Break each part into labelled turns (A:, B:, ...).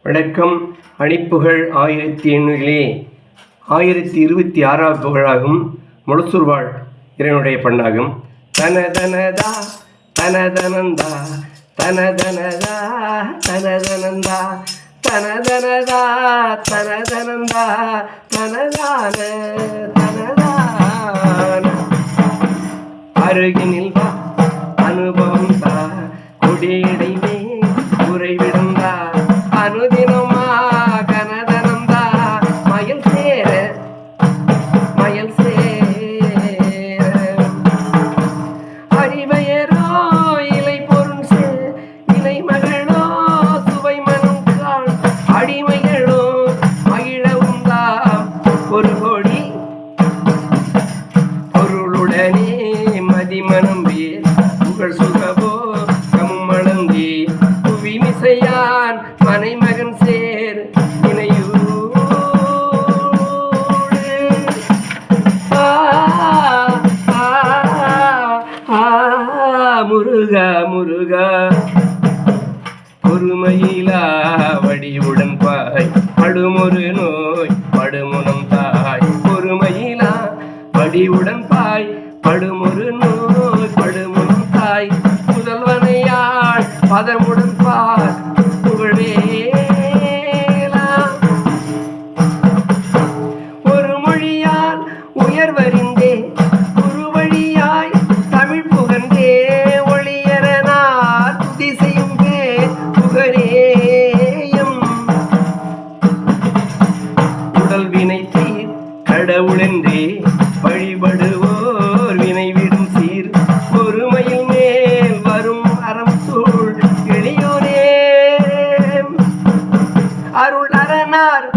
A: வணக்கம். அணிப்புகழ் 1800 1026வது புகழாகும். முளசூர்வாழ் இறைவனுடைய பண்ணாகும். தனதனதா தனதனந்தா தனதனதா தனதனந்தா தனதனதா தனதனந்தா தனதான தனதான அருகினில் வா அனுபவம் தா கொடியடைவே உறைவிடந்தா அனுதினமா கனதனந்தா மயில் சேர அறிவையரோ இலை பொருள் இலை மகளோ சுவை மனம் காள் அடிமைகளோ மகிழவுந்தா ஒரு கோடி பொருளுடனே மதிமனம் வேர் புகழ் சுகவோ கம்மளந்தே புவி மிசையான் மனைமகன் சேர் இணையூடு முருகா முருகா பொறுமையிலா வடிவுடன் பாய் படுமொரு நோய் படுமுனம் தாய் பொறுமையிலா வடிவுடன் பாய் படுமொரு நோய் படுமுனம் தாய் முதல்வனையாள் பதமுடன் பார் புகழேலா ஒரு மொழியால் உயர்வறிந்தே குருவழியாய் தமிழ் புகழ்ந்தே ஒளியரனார் திசையும் பேர் புகழேயம் உடல் வினை தீர் கடவுளென்றே வழிபடுவோர் வினை விடும் சீர் பொறுமையில் மேல் வரும் அறம் சூழ் எளியோரே அருள் அரணார்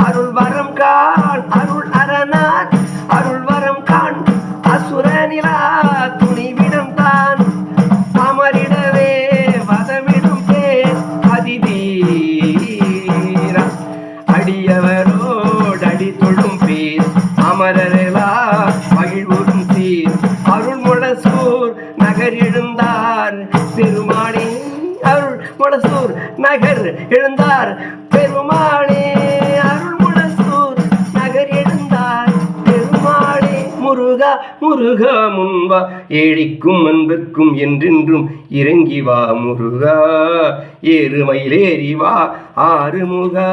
A: அருள் வரம் காண் அருள் அரணார் அருள் வரம் காண் அசுரனிலா துணிவிடம் தான் அமரிடவே வதவிடும் பேர் அதிதீரா அடியவரோடு அடி தொழும் பேர் அமரரெலா மகிழ்வுறும் சீர் அருள் முளசூர் நகர் எழுந்தார் பெருமாளே அருள் முளசூர் நகர் எழுந்தார் பெருமாளே அருள் முளசூர் நகர் எழுந்தார் பெருமாளே முருகா முருகா முன்வா ஏழிக்கும் அன்பிற்கும் என்றென்றும் இறங்கி வா முருகா ஏறுமயிலேறி வா ஆறுமுகா.